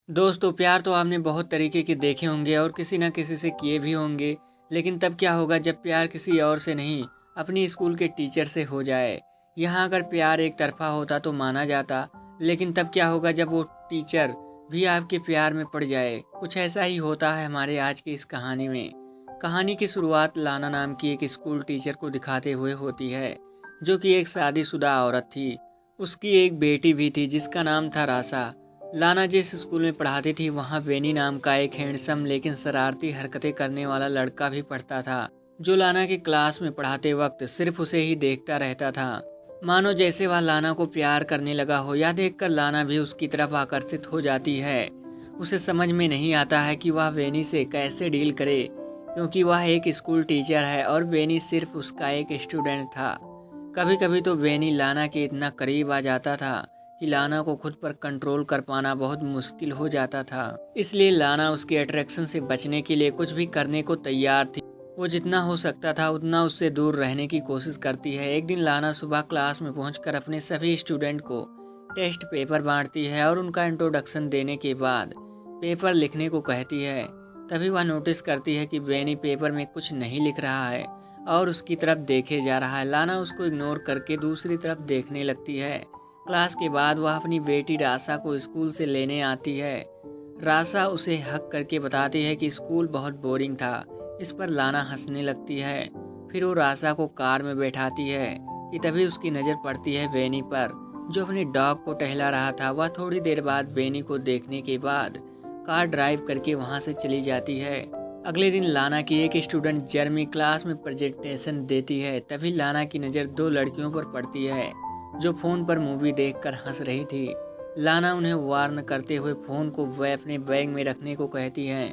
दोस्तों, प्यार तो आपने बहुत तरीके के देखे होंगे और किसी ना किसी से किए भी होंगे। लेकिन तब क्या होगा जब प्यार किसी और से नहीं, अपनी स्कूल के टीचर से हो जाए। यहाँ अगर प्यार एक तरफा होता तो माना जाता, लेकिन तब क्या होगा जब वो टीचर भी आपके प्यार में पड़ जाए। कुछ ऐसा ही होता है हमारे आज की इस कहानी में। कहानी की शुरुआत लाना नाम की एक स्कूल टीचर को दिखाते हुए होती है, जो कि एक शादीशुदा औरत थी। उसकी एक बेटी भी थी जिसका नाम था रासा। लाना जिस स्कूल में पढ़ाती थी वहाँ बेनी नाम का एक हैंडसम लेकिन शरारती हरकतें करने वाला लड़का भी पढ़ता था, जो लाना की क्लास में पढ़ाते वक्त सिर्फ उसे ही देखता रहता था, मानो जैसे वह लाना को प्यार करने लगा हो। या देखकर लाना भी उसकी तरफ आकर्षित हो जाती है। उसे समझ में नहीं आता है कि वह बेनी से कैसे डील करे, क्योंकि वह एक स्कूल टीचर है और बेनी सिर्फ उसका एक स्टूडेंट था। कभी कभी तो बेनी लाना के इतना करीब आ जाता था कि लाना को खुद पर कंट्रोल कर पाना बहुत मुश्किल हो जाता था। इसलिए लाना उसके अट्रैक्शन से बचने के लिए कुछ भी करने को तैयार थी। वो जितना हो सकता था उतना उससे दूर रहने की कोशिश करती है। एक दिन लाना सुबह क्लास में पहुंचकर अपने सभी स्टूडेंट को टेस्ट पेपर बांटती है और उनका इंट्रोडक्शन देने के बाद पेपर लिखने को कहती है। तभी वह नोटिस करती है कि बेनी पेपर में कुछ नहीं लिख रहा है और उसकी तरफ देखे जा रहा है। लाना उसको इग्नोर करके दूसरी तरफ देखने लगती है। क्लास के बाद वह अपनी बेटी रासा को स्कूल से लेने आती है। रासा उसे हक करके बताती है कि स्कूल बहुत बोरिंग था। इस पर लाना हंसने लगती है। फिर वो रासा को कार में बैठाती है कि तभी उसकी नज़र पड़ती है बेनी पर, जो अपने डॉग को टहला रहा था। वह थोड़ी देर बाद बेनी को देखने के बाद कार ड्राइव करके वहाँ से चली जाती है। अगले दिन लाना की एक स्टूडेंट जर्मी क्लास में प्रेजेंटेशन देती है। तभी लाना की नज़र दो लड़कियों पर पड़ती है जो फ़ोन पर मूवी देखकर हंस रही थी। लाना उन्हें वार्न करते हुए फ़ोन को वह अपने बैग में रखने को कहती है,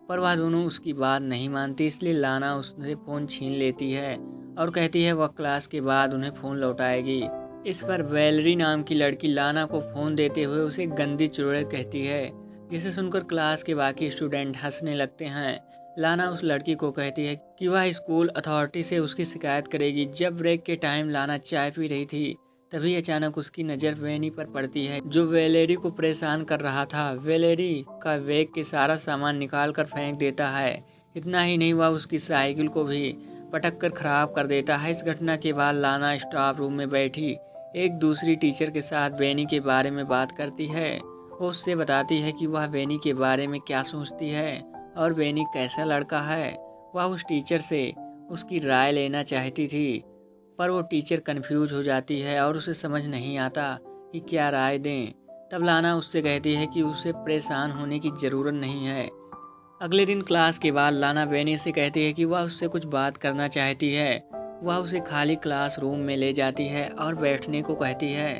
पर वह दोनों उसकी बात नहीं मानती। इसलिए लाना उससे फ़ोन छीन लेती है और कहती है वह क्लास के बाद उन्हें फ़ोन लौटाएगी। इस पर वैलरी नाम की लड़की लाना को फ़ोन देते हुए उसे गंदी चुड़ैल कहती है, जिसे सुनकर क्लास के बाकी स्टूडेंट हंसने लगते हैं। लाना उस लड़की को कहती है कि वह स्कूल अथॉरिटी से उसकी शिकायत करेगी। जब ब्रेक के टाइम लाना चाय पी रही थी, तभी अचानक उसकी नज़र वेनी पर पड़ती है, जो वेलेरी को परेशान कर रहा था। वेलेरी का बैग के सारा सामान निकाल कर फेंक देता है। इतना ही नहीं, वह उसकी साइकिल को भी पटक कर खराब कर देता है। इस घटना के बाद लाना स्टाफ रूम में बैठी एक दूसरी टीचर के साथ बेनी के बारे में बात करती है। वो उससे बताती है कि वह बेनी के बारे में क्या सोचती है और बेनी कैसा लड़का है। वह उस टीचर से उसकी राय लेना चाहती थी, पर वो टीचर कंफ्यूज हो जाती है और उसे समझ नहीं आता कि क्या राय दें। तब लाना उससे कहती है कि उसे परेशान होने की ज़रूरत नहीं है। अगले दिन क्लास के बाद लाना बेनी से कहती है कि वह उससे कुछ बात करना चाहती है। वह उसे खाली क्लासरूम में ले जाती है और बैठने को कहती है।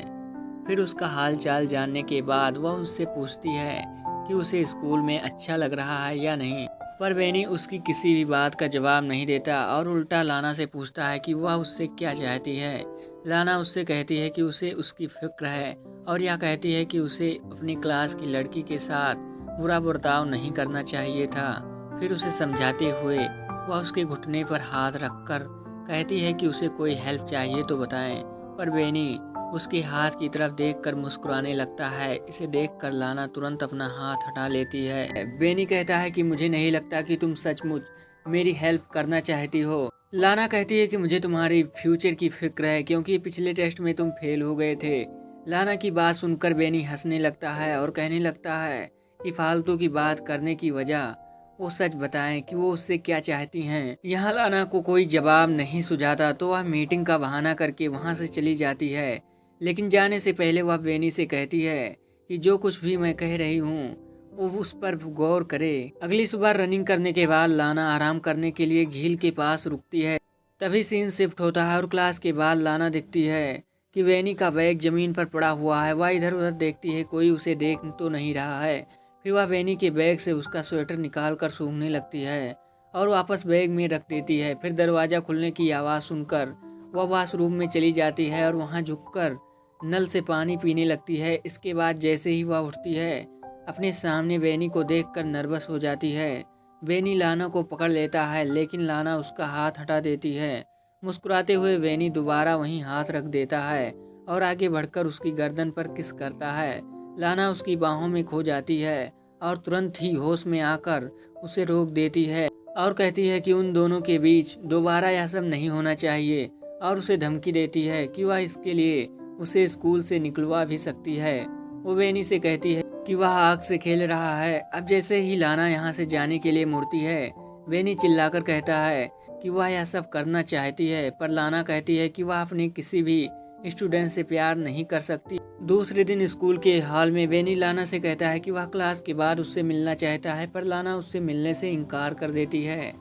फिर उसका हाल चाल जानने के बाद वह उससे पूछती है कि उसे स्कूल में अच्छा लग रहा है या नहीं, पर बेनी उसकी किसी भी बात का जवाब नहीं देता और उल्टा लाना से पूछता है कि वह उससे क्या चाहती है। लाना उससे कहती है कि उसे उसकी फिक्र है और यह कहती है कि उसे अपनी क्लास की लड़की के साथ बुरा बर्ताव नहीं करना चाहिए था। फिर उसे समझाते हुए वह उसके घुटने पर हाथ रखकर कहती है कि उसे कोई हेल्प चाहिए तो बताएं, पर बेनी उसके हाथ की तरफ देखकर मुस्कुराने लगता है। इसे देखकर लाना तुरंत अपना हाथ हटा लेती है। बेनी कहता है कि मुझे नहीं लगता कि तुम सचमुच मेरी हेल्प करना चाहती हो। लाना कहती है कि मुझे तुम्हारी फ्यूचर की फिक्र है, क्योंकि पिछले टेस्ट में तुम फेल हो गए थे। लाना की बात सुनकर बेनी हंसने लगता है और कहने लगता है कि फालतू की बात करने की वजह वो सच बताएं कि वो उससे क्या चाहती हैं। यहाँ लाना को कोई जवाब नहीं सुझाता तो वह मीटिंग का बहाना करके वहाँ से चली जाती है। लेकिन जाने से पहले वह बेनी से कहती है कि जो कुछ भी मैं कह रही हूँ वो उस पर गौर करे। अगली सुबह रनिंग करने के बाद लाना आराम करने के लिए झील के पास रुकती है। तभी सीन शिफ्ट होता है और क्लास के बाद लाना दिखती है कि बेनी का बैग जमीन पर पड़ा हुआ है। वह इधर उधर देखती है, कोई उसे देख तो नहीं रहा है। फिर वह बेनी के बैग से उसका स्वेटर निकाल कर सूंघने लगती है और वापस बैग में रख देती है। फिर दरवाज़ा खुलने की आवाज़ सुनकर वह वॉशरूम में चली जाती है और वहाँ झुककर नल से पानी पीने लगती है। इसके बाद जैसे ही वह उठती है, अपने सामने बेनी को देखकर नर्वस हो जाती है। बेनी लाना को पकड़ लेता है, लेकिन लाना उसका हाथ हटा देती है। मुस्कुराते हुए बेनी दोबारा वहीं हाथ रख देता है और आगे बढ़कर उसकी गर्दन पर किस करता है। लाना उसकी बाहों में खो जाती है और तुरंत ही होश में आकर उसे रोक देती है और कहती है कि उन दोनों के बीच दोबारा यह सब नहीं होना चाहिए, और उसे धमकी देती है कि वह इसके लिए उसे स्कूल से निकलवा भी सकती है। वो बेनी से कहती है कि वह आग से खेल रहा है। अब जैसे ही लाना यहाँ से जाने के लिए मुड़ती है, बेनी चिल्लाकर कहता है कि वह यह सब करना चाहती है, पर लाना कहती है कि वह अपने किसी भी स्टूडेंट से प्यार नहीं कर सकती। दूसरे दिन स्कूल के हॉल में बेनी लाना से कहता है कि वह क्लास के बाद उससे मिलना चाहता है, पर लाना उससे मिलने से इनकार कर देती है।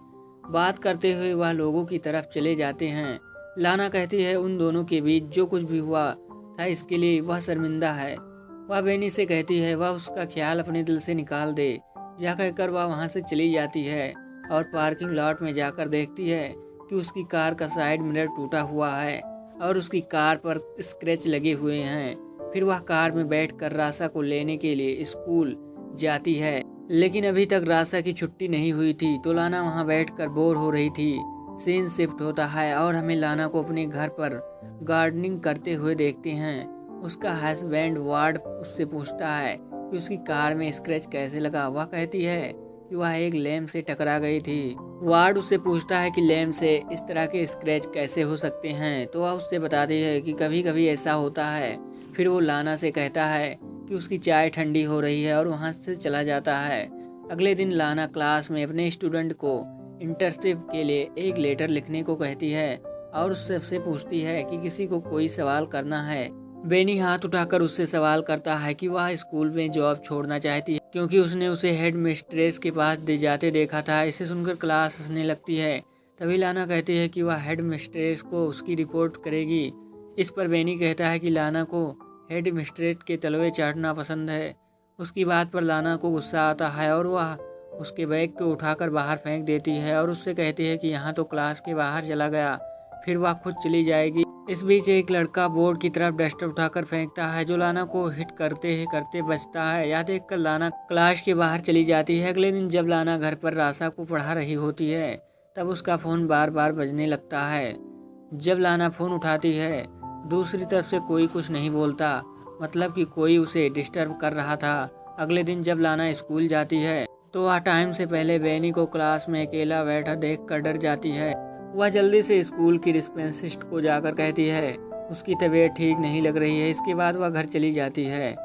बात करते हुए वह लोगों की तरफ चले जाते हैं। लाना कहती है उन दोनों के बीच जो कुछ भी हुआ था इसके लिए वह शर्मिंदा है। वह बेनी से कहती है वह उसका ख्याल अपने दिल से निकाल दे। यह कहकर वह वहाँ से चली जाती है और पार्किंग लॉट में जाकर देखती है कि उसकी कार का साइड मिरर टूटा हुआ है और उसकी कार पर स्क्रैच लगे हुए हैं। फिर वह कार में बैठकर रासा को लेने के लिए स्कूल जाती है, लेकिन अभी तक रासा की छुट्टी नहीं हुई थी, तो लाना वहाँ बैठकर बोर हो रही थी। सीन शिफ्ट होता है और हमें लाना को अपने घर पर गार्डनिंग करते हुए देखते हैं। उसका हस्बैंड वार्ड उससे पूछता है कि उसकी कार में स्क्रैच कैसे लगा। वह कहती है कि वह एक लैम्प से टकरा गई थी। वार्ड उससे पूछता है कि लैम्प से इस तरह के स्क्रैच कैसे हो सकते हैं, तो वह उससे बताती है कि कभी कभी ऐसा होता है। फिर वो लाना से कहता है कि उसकी चाय ठंडी हो रही है और वहाँ से चला जाता है। अगले दिन लाना क्लास में अपने स्टूडेंट को इंटर्नशिप के लिए एक लेटर लिखने को कहती है और उससे पूछती है कि किसी को कोई सवाल करना है। बेनी हाथ उठाकर उससे सवाल करता है कि वह स्कूल में जॉब छोड़ना चाहती है क्योंकि उसने उसे हेड मिस्ट्रेस के पास जाते देखा था। इसे सुनकर क्लास हंसने लगती है। तभी लाना कहती है कि वह हेड मिस्ट्रेस को उसकी रिपोर्ट करेगी। इस पर बेनी कहता है कि लाना को हेड मिस्ट्रेस के तलवे चाटना पसंद है। उसकी बात पर लाना को गुस्सा आता है और वह उसके बैग को उठाकर बाहर फेंक देती है और उससे कहती है कि यहाँ तो क्लास के बाहर चला गया, फिर वह खुद चली जाएगी। इस बीच एक लड़का बोर्ड की तरफ डस्टर उठाकर फेंकता है जो लाना को हिट करते बचता है। यह देखकर लाना क्लास के बाहर चली जाती है। अगले दिन जब लाना घर पर रासा को पढ़ा रही होती है तब उसका फ़ोन बार बार बजने लगता है। जब लाना फ़ोन उठाती है दूसरी तरफ से कोई कुछ नहीं बोलता, मतलब कि कोई उसे डिस्टर्ब कर रहा था। अगले दिन जब लाना स्कूल जाती है तो वह टाइम से पहले बेनी को क्लास में अकेला बैठा देखकर डर जाती है। वह जल्दी से स्कूल की रिसेप्शनिस्ट को जाकर कहती है उसकी तबीयत ठीक नहीं लग रही है। इसके बाद वह घर चली जाती है।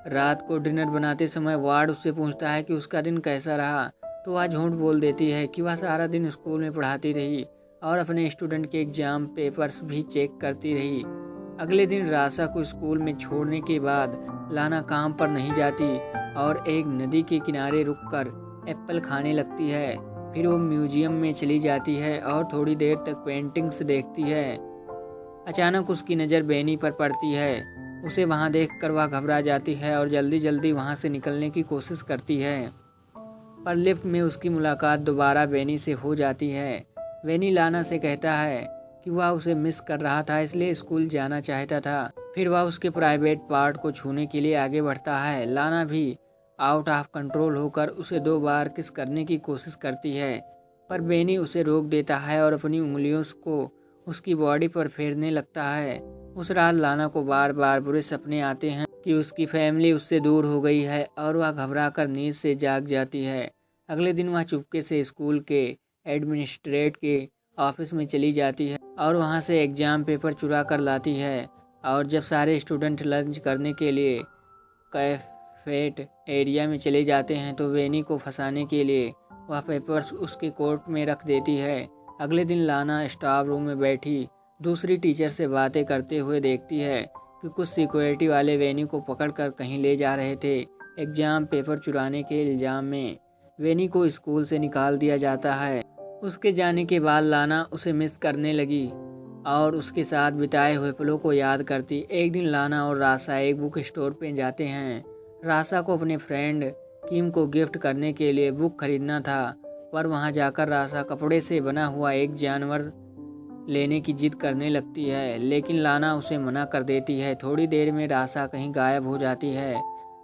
रात को डिनर बनाते समय वार्ड उससे पूछता है कि उसका दिन कैसा रहा, तो वह झूठ बोल देती है कि वह सारा दिन स्कूल में पढ़ाती रही और अपने स्टूडेंट के एग्जाम पेपर्स भी चेक करती रही। अगले दिन रासा को स्कूल में छोड़ने के बाद लाना काम पर नहीं जाती और एक नदी के किनारे रुककर एप्पल खाने लगती है। फिर वो म्यूजियम में चली जाती है और थोड़ी देर तक पेंटिंग्स देखती है। अचानक उसकी नज़र बेनी पर पड़ती है। उसे वहाँ देखकर वह घबरा जाती है और जल्दी जल्दी वहाँ से निकलने की कोशिश करती है, पर लिफ्ट में उसकी मुलाकात दोबारा बेनी से हो जाती है। बेनी लाना से कहता है कि वह उसे मिस कर रहा था इसलिए स्कूल जाना चाहता था। फिर वह उसके प्राइवेट पार्ट को छूने के लिए आगे बढ़ता है। लाना भी आउट ऑफ कंट्रोल होकर उसे 2 बार किस करने की कोशिश करती है, पर बेनी उसे रोक देता है और अपनी उंगलियों को उसकी बॉडी पर फेरने लगता है। उस रात लाना को बार बार बुरे सपने आते हैं कि उसकी फैमिली उससे दूर हो गई है और वह घबराकर नींद से जाग जाती है। अगले दिन वह चुपके से स्कूल के एडमिनिस्ट्रेट के ऑफिस में चली जाती है और वहां से एग्ज़ाम पेपर चुरा कर लाती है। और जब सारे स्टूडेंट लंच करने के लिए कैफेट एरिया में चले जाते हैं तो बेनी को फंसाने के लिए वह पेपर्स उसके कोट में रख देती है। अगले दिन लाना स्टाफ रूम में बैठी दूसरी टीचर से बातें करते हुए देखती है कि कुछ सिक्योरिटी वाले बेनी को पकड़कर कहीं ले जा रहे थे। एग्ज़ाम पेपर चुराने के इल्ज़ाम में बेनी को स्कूल से निकाल दिया जाता है। उसके जाने के बाद लाना उसे मिस करने लगी और उसके साथ बिताए हुए पलों को याद करती। एक दिन लाना और रासा एक बुक स्टोर पे जाते हैं। रासा को अपने फ्रेंड किम को गिफ्ट करने के लिए बुक खरीदना था, पर वहां जाकर रासा कपड़े से बना हुआ एक जानवर लेने की जिद करने लगती है, लेकिन लाना उसे मना कर देती है। थोड़ी देर में रासा कहीं गायब हो जाती है।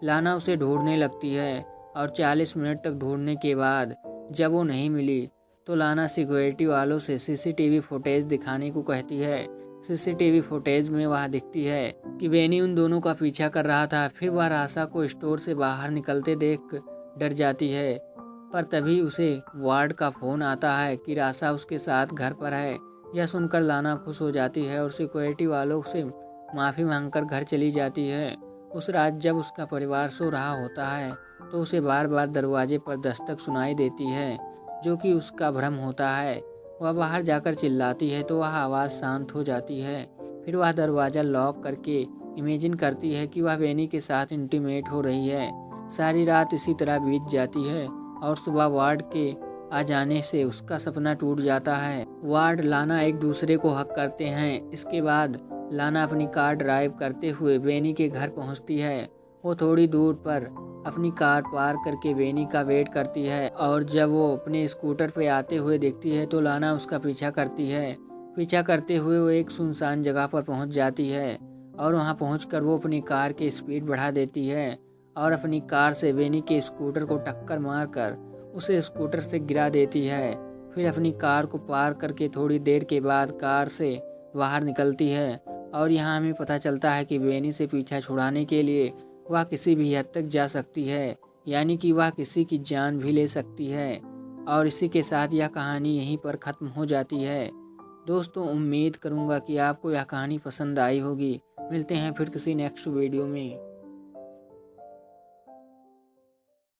लाना उसे ढूंढने लगती है और 40 मिनट तक ढूंढने के बाद जब वो नहीं मिली तो लाना सिक्योरिटी वालों से सीसीटीवी फुटेज दिखाने को कहती है। सीसीटीवी फुटेज में वह दिखती है कि बेनी उन दोनों का पीछा कर रहा था। फिर वह रासा को स्टोर से बाहर निकलते देख डर जाती है। पर तभी उसे वार्ड का फ़ोन आता है कि राशा उसके साथ घर पर है। यह सुनकर लाना खुश हो जाती है और सिक्योरिटी वालों से माफ़ी मांगकर घर चली जाती है। उस रात जब उसका परिवार सो रहा होता है तो उसे बार बार दरवाजे पर दस्तक सुनाई देती है, जो कि उसका भ्रम होता है। वह बाहर जाकर चिल्लाती है तो वह आवाज़ शांत हो जाती है। फिर वह दरवाज़ा लॉक करके इमेजिन करती है कि वह बेनी के साथ इंटीमेट हो रही है। सारी रात इसी तरह बीत जाती है और सुबह वार्ड के आ जाने से उसका सपना टूट जाता है। वार्ड लाना एक दूसरे को हक करते हैं। इसके बाद लाना अपनी कार ड्राइव करते हुए बेनी के घर पहुंचती है। वो थोड़ी दूर पर अपनी कार पार्क करके बेनी का वेट करती है और जब वो अपने स्कूटर पे आते हुए देखती है तो लाना उसका पीछा करती है। पीछा करते हुए वो एक सुनसान जगह पर पहुंच जाती है और वहां पहुंचकर वो अपनी कार की स्पीड बढ़ा देती है और अपनी कार से बेनी के स्कूटर को टक्कर मारकर उसे स्कूटर से गिरा देती है। फिर अपनी कार को पार्क करके थोड़ी देर के बाद कार से बाहर निकलती है और यहाँ हमें पता चलता है कि बेनी से पीछा छुड़ाने के लिए वह किसी भी हद तक जा सकती है, यानी कि वह किसी की जान भी ले सकती है। और इसी के साथ यह कहानी यहीं पर ख़त्म हो जाती है। दोस्तों, उम्मीद करूँगा कि आपको यह कहानी पसंद आई होगी। मिलते हैं फिर किसी नेक्स्ट वीडियो में।